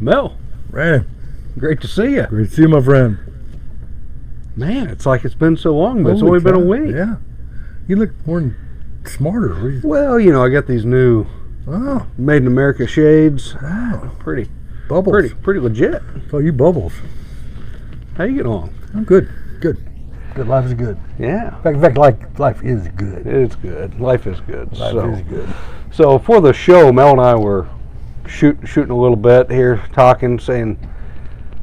Mel, Brandon, great to see you. great to see you, my friend. Man, it's like it's been so long, but it's Holy only been a cow. week. Yeah. You look smarter. Well, you know, I got these new Oh, Made in America shades. wow. Pretty Bubbles. pretty legit. Oh, you bubbles. How you getting along? I'm good. Good. Life is good. Yeah, In fact, life is good. it's good. Life is good. Life is good. So for the show, Mel and I were shooting a little bit here, talking, saying,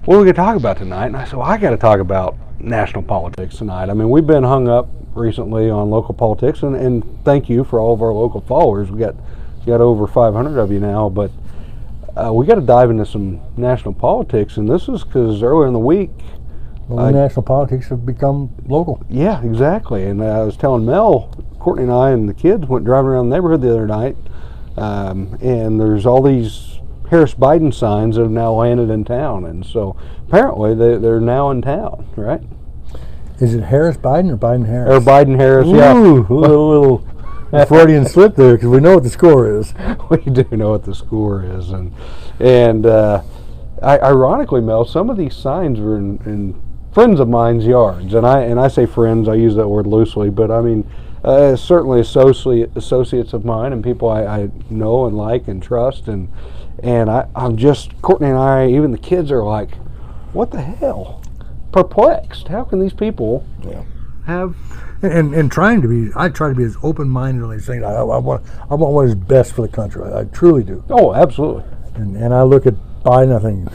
what are we going to talk about tonight? And I said, well, I got to talk about national politics tonight. I mean, we've been hung up recently on local politics, and thank you for all of our local followers. We got over 500 of you now, but we got to dive into some national politics, and this is because earlier in the week, National politics have become local. yeah, exactly. And I was telling Mel, Courtney and I and the kids went driving around the neighborhood the other night, and there's all these Harris Biden signs that have now landed in town, and so apparently they're now in town, right? Is it Harris Biden or Biden Harris? Or Biden Harris, yeah. Ooh, a little Freudian slip there, because we know what the score is. We do know what the score is, and ironically, Mel, some of these signs were in friends of mine's yards, and I say friends, I use that word loosely, but I mean certainly associates of mine and people I know and like and trust, and I'm just, Courtney and I, even the kids are like, what the hell? Perplexed. How can these people have? And I try to be as open-minded on these things. I want what is best for the country. I truly do. Oh, absolutely. And I look at Biden, I think,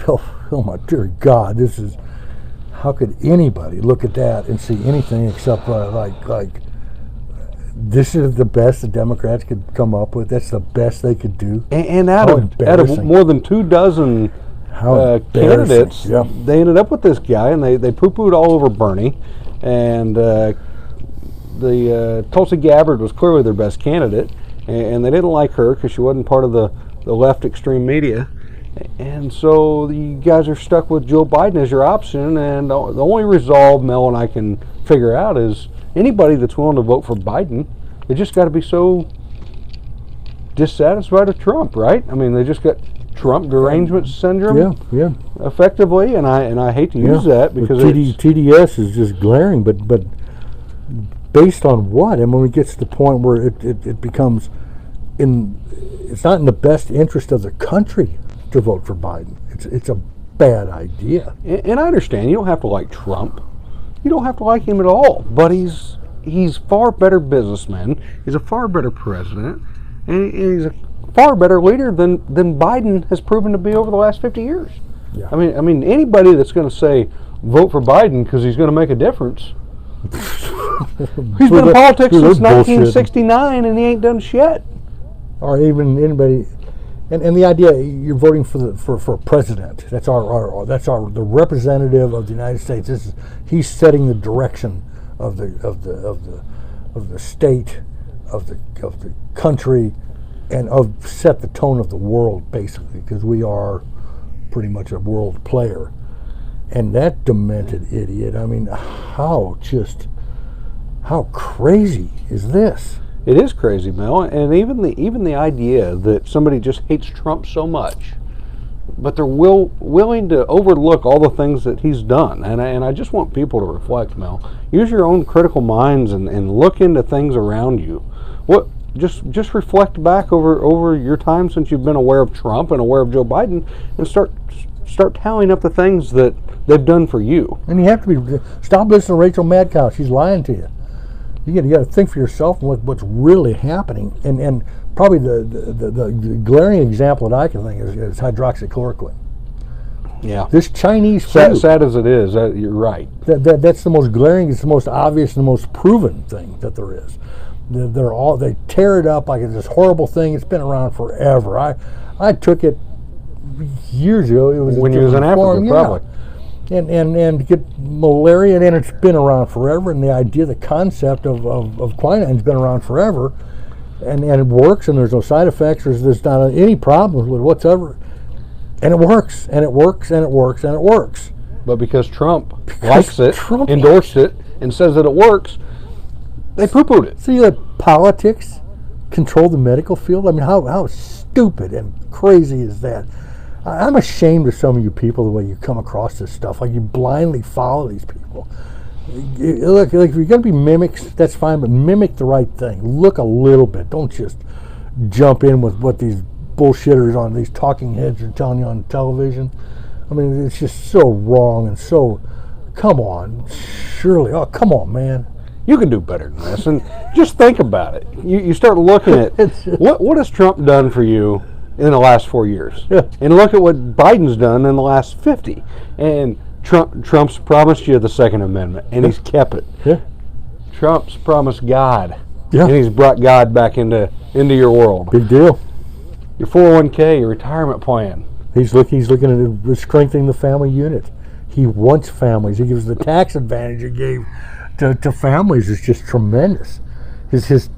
oh my dear God, this is, how could anybody look at that and see anything except like this is the best the Democrats could come up with. That's the best they could do. And out of more than 24 candidates, they ended up with this guy, and they poo-pooed all over Bernie, and the Tulsi Gabbard was clearly their best candidate, and they didn't like her because she wasn't part of the left extreme media. And so you guys are stuck with Joe Biden as your option, and the only resolve Mel and I can figure out is anybody that's willing to vote for Biden, they just got to be so dissatisfied with Trump, right? I mean, they just got Trump derangement syndrome, effectively, and I hate to use that because TDS is just glaring, but based on what? And when it gets to the point where it becomes it's not in the best interest of the country to vote for Biden. It's a bad idea. And I understand you don't have to like Trump. You don't have to like him at all. But he's far better businessman. He's a far better president, and he's a far better leader than Biden has proven to be over the last 50 years. Yeah. I mean anybody that's going to say vote for Biden because he's going to make a difference. He's been in politics since 1969 and he ain't done shit. Or even anybody. And the idea you're voting for a president. That's the representative of the United States. He's setting the direction of the state, of the country, and set the tone of the world, basically, because we are pretty much a world player. And that demented idiot, I mean, how crazy is this? It is crazy, Mel, and even the idea that somebody just hates Trump so much, but they're willing to overlook all the things that he's done. And I just want people to reflect, Mel. Use your own critical minds and look into things around you. Just reflect back over your time since you've been aware of Trump and aware of Joe Biden, and start tallying up the things that they've done for you. And you have to stop listening to Rachel Madcow. She's lying to you. You got to think for yourself what's really happening, and probably the glaring example that I can think is hydroxychloroquine. Yeah. This Chinese food. Sad as it is, you're right. That's the most glaring. It's the most obvious and the most proven thing that there is. They tear it up like it's this horrible thing. It's been around forever. I took it years ago. It was when you was in Africa, probably. And to get malaria, and it's been around forever, and the concept of quinine's been around forever, and it works, and there's no side effects, there's not any problems with whatsoever, and it works, and it works, and it works, and it works. But because Trump likes it, endorsed it, and says that it works, they poo-pooed it. So you let politics control the medical field? I mean, how stupid and crazy is that? I'm ashamed of some of you people, the way you come across this stuff. Like, you blindly follow these people. Look, if you're going to be mimics, that's fine, but mimic the right thing. Look a little bit. Don't just jump in with what these bullshitters on these talking heads are telling you on television. I mean, it's just so wrong and so, come on, surely, oh, come on, man. You can do better than this. And just think about it. You start looking at what has Trump done for you in the last 4 years? Yeah. And look at what Biden's done in the last 50. And Trump's promised you the Second Amendment, and he's kept it. Yeah. Trump's promised God, Yeah. and he's brought God back into your world. Big deal. Your 401k, your retirement plan. He's looking at strengthening the family unit. He wants families. He gives the tax advantage he gave to families is just tremendous.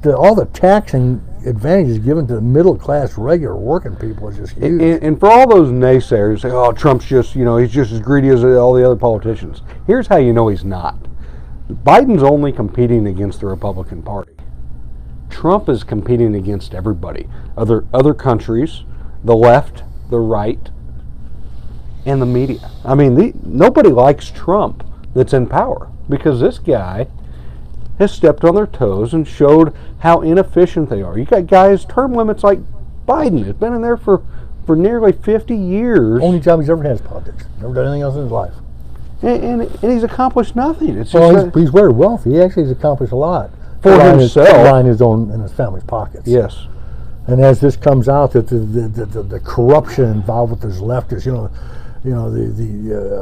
All the taxing advantages given to the middle class, regular working people is just huge. And for all those naysayers say, "Oh, Trump's just he's just as greedy as all the other politicians." Here's how you know he's not. Biden's only competing against the Republican Party. Trump is competing against everybody, other countries, the left, the right, and the media. I mean, nobody likes Trump that's in power because this guy has stepped on their toes and showed how inefficient they are. You got guys, term limits like Biden has been in there for nearly 50 years. Only job he's ever had is politics. Never done anything else in his life. And he's accomplished nothing. It's well, he's very wealthy. He actually has accomplished a lot. For himself. Line his own in his family's pockets. Yes. And as this comes out, that the corruption involved with this leftists,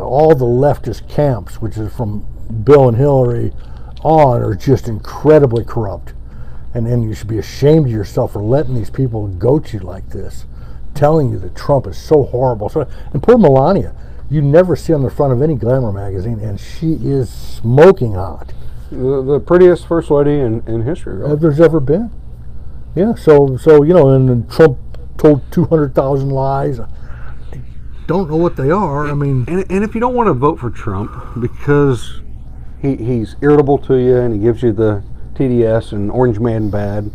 all the leftist camps, which is from Bill and Hillary on, are just incredibly corrupt. And you should be ashamed of yourself for letting these people goat you like this, telling you that Trump is so horrible. And poor Melania, you never see on the front of any Glamour magazine, and she is smoking hot. The prettiest first lady in history, right? There's ever been. Yeah, so and Trump told 200,000 lies. I don't know what they are. I mean, and if you don't want to vote for Trump because he's irritable to you and he gives you the TDS and Orange Man bad,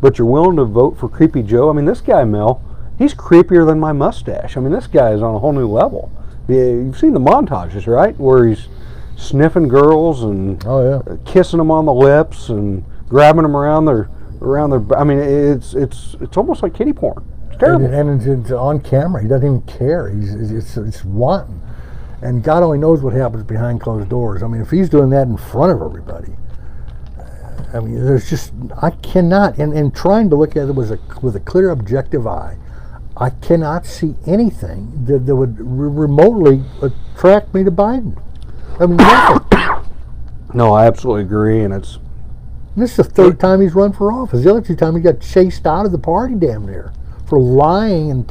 but you're willing to vote for Creepy Joe. I mean, this guy, Mel, he's creepier than my mustache. I mean, this guy is on a whole new level. Yeah, you've seen the montages, right? Where he's sniffing girls and kissing them on the lips and grabbing them around their. I mean, it's almost like kiddie porn. It's terrible. And it's on camera. He doesn't even care. It's wanton. And God only knows what happens behind closed doors. I mean, if he's doing that in front of everybody, I mean, there's just, I cannot, and trying to look at it with a clear, objective eye, I cannot see anything that would remotely attract me to Biden. I mean, nothing. No, I absolutely agree, and this is the third time he's run for office. The other two times he got chased out of the party damn near for lying and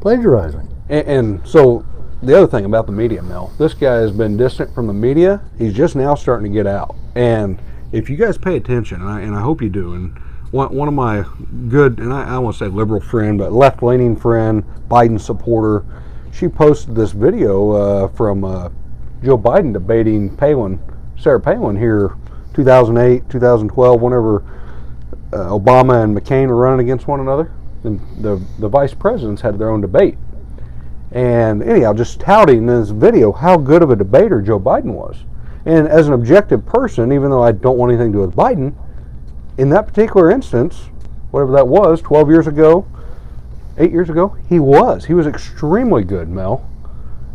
plagiarizing. And so the other thing about the media, Mel, this guy has been distant from the media. He's just now starting to get out. And if you guys pay attention, and I hope you do, and one of my good, and I won't say liberal friend, but left-leaning friend, Biden supporter, she posted this video from Joe Biden debating Sarah Palin here 2008, 2012, whenever Obama and McCain were running against one another. And the vice presidents had their own debate. And anyhow, just touting in this video how good of a debater Joe Biden was. And as an objective person, even though I don't want anything to do with Biden, in that particular instance, whatever that was, 12 years ago, 8 years ago, he was extremely good, Mel.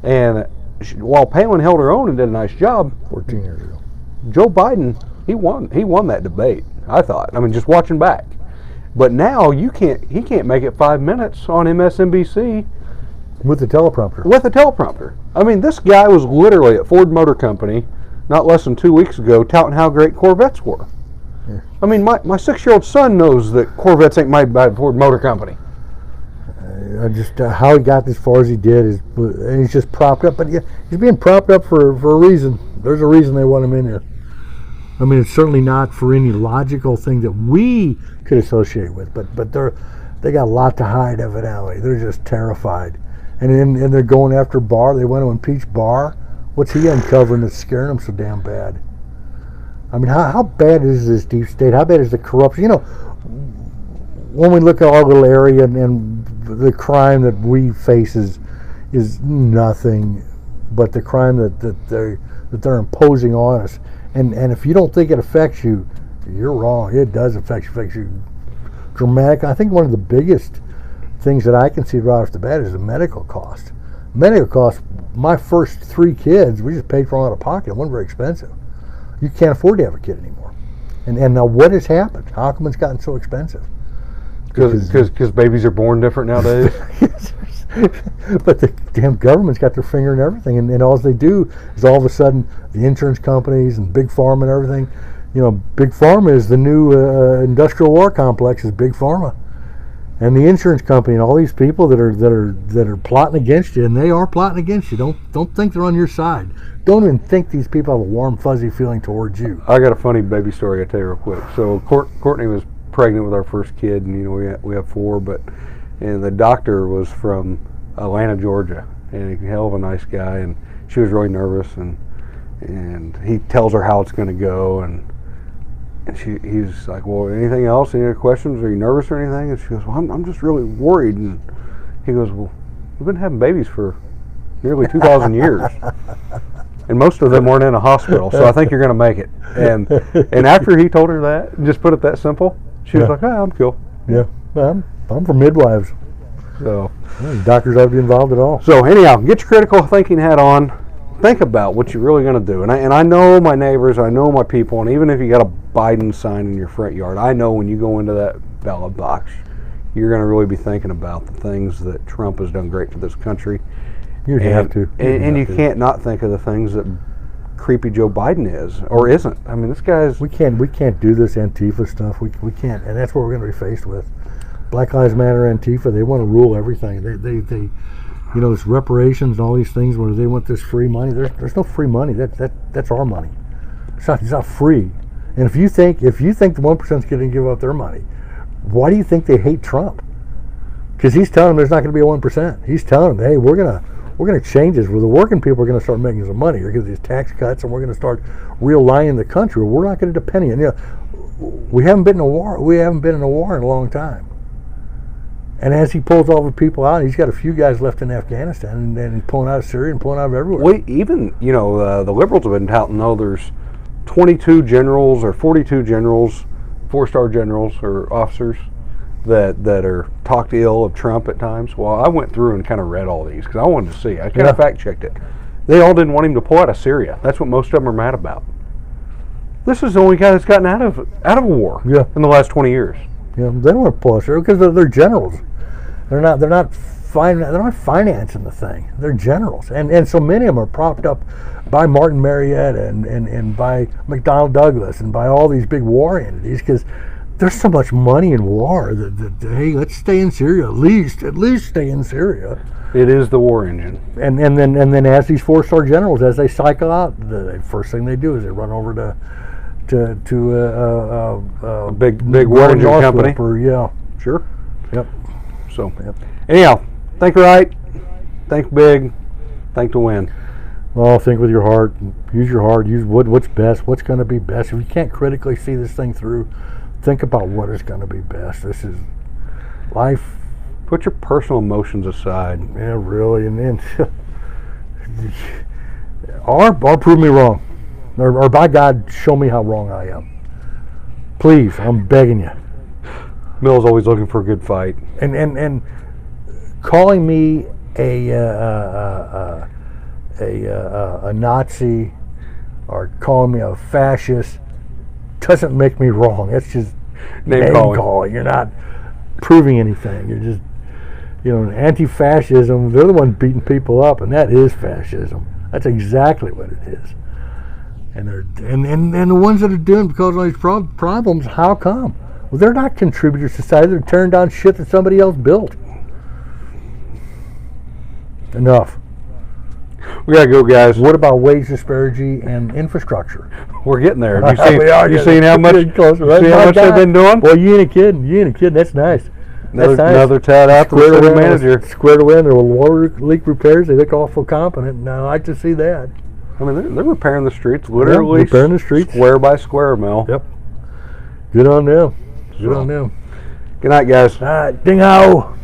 And while Palin held her own and did a nice job, 14 years ago, Joe Biden, he won that debate, I thought. I mean, just watching back. But now he can't make it 5 minutes on MSNBC with the teleprompter. With a teleprompter. I mean, this guy was literally at Ford Motor Company not less than 2 weeks ago touting how great Corvettes were. Yeah. I mean, my 6-year-old son knows that Corvettes ain't made by Ford Motor Company. How he got as far as he did and he's just propped up. But yeah, he's being propped up for a reason. There's a reason they want him in here. I mean, it's certainly not for any logical thing that we could associate with. But they got a lot to hide, evidently. They're just terrified. And they're going after Barr. They want to impeach Barr. What's he uncovering that's scaring them so damn bad? I mean, how bad is this deep state? How bad is the corruption? You know, when we look at our little area and the crime that we face is nothing but the crime that they're imposing on us. And if you don't think it affects you, you're wrong. It does affect you dramatically. I think one of the biggest things that I can see right off the bat is the medical cost. Medical cost. My first 3 kids, we just paid for them out of pocket. It wasn't very expensive. You can't afford to have a kid anymore. And now what has happened? How come it's gotten so expensive? Because babies are born different nowadays. But the damn government's got their finger in everything, and all they do is all of a sudden the insurance companies and big pharma and everything. Big pharma is the new industrial war complex is big pharma, and the insurance company and all these people that are plotting against you, and they are plotting against you. Don't think they're on your side. Don't even think these people have a warm fuzzy feeling towards you. I got a funny baby story I'll tell you real quick. So Courtney was pregnant with our first kid, and we have 4, and the doctor was from Atlanta, Georgia, and a hell of a nice guy, and she was really nervous, and he tells her how it's going to go, and he's like, well, anything else? Any other questions? Are you nervous or anything? And she goes, well, I'm just really worried. And he goes, well, we've been having babies for nearly 2,000 years. And most of them weren't in a hospital, so I think you're going to make it. And after he told her that, just put it that simple, she was like, I'm cool. Yeah, I'm from midwives. So doctors ought to be involved at all. So anyhow, get your critical thinking hat on. Think about what you're really going to do. And I know my neighbors, I know my people, and even if you got a Biden sign in your front yard, I know when you go into that ballot box, you're going to really be thinking about the things that Trump has done great for this country. You have to. And you can't not think of the things that creepy Joe Biden is or isn't. I mean, this guy's... We can't do this Antifa stuff. We can't, and that's what we're going to be faced with. Black Lives Matter, Antifa, they want to rule everything. They this reparations and all these things where they want this free money. There's no free money. That's our money. It's not free. And if you think the 1% is going to give up their money, why do you think they hate Trump? Because he's telling them there's not going to be a 1%. He's telling them, hey, we're gonna change this. Where the working people are going to start making some money. We're going to get these tax cuts, and we're going to start realigning the country. We're not going to depend on we haven't been in a war. We haven't been in a war in a long time. And as he pulls all the people out, he's got a few guys left in Afghanistan, and he's pulling out of Syria and pulling out of everywhere. Well, even the liberals have been touting, there's 22 generals or 42 generals, 4-star generals or officers that are talked ill of Trump at times. Well, I went through and kind of read all these because I wanted to see. I kind of fact checked it. They all didn't want him to pull out of Syria. That's what most of them are mad about. This is the only guy that's gotten out of a war in the last 20 years. Yeah, they don't want to pull us through because they're generals. They're not financing the thing. They're generals, and so many of them are propped up by Martin Marietta and by McDonnell Douglas and by all these big war entities because there's so much money in war that hey, let's stay in Syria at least stay in Syria. It is the war engine. And then as these 4-star generals, as they cycle out, the first thing they do is they run over to a big war engine company. Sure. Yep. So anyhow, think right, think big, think to win. Well, think with your heart. Use your heart. Use what's best. What's going to be best. If you can't critically see this thing through, think about what is going to be best. This is life. Put your personal emotions aside. Yeah, really. And then, or prove me wrong. Or by God, show me how wrong I am. Please, I'm begging you. Mell's always looking for a good fight. And calling me a Nazi or calling me a fascist doesn't make me wrong. That's just name calling. You're not proving anything. You're just, anti-fascism. They're the ones beating people up, and that is fascism. That's exactly what it is. And the ones that are doing because of these problems, how come? Well, they're not contributors to society. They're tearing down shit that somebody else built. Enough. We gotta go, guys. What about wage disparity and infrastructure? We're getting there. You seen how much? How much they've been doing? Well, you ain't kidding. That's nice. Another tad out to the city manager. Squared away in their water leak repairs. They look awful competent. Now I like to see that. I mean, they're repairing the streets, literally. Yeah, repairing the streets, square by square, Mel. Yep. Good on them. Good on them. Good night, guys. All right, ding ho.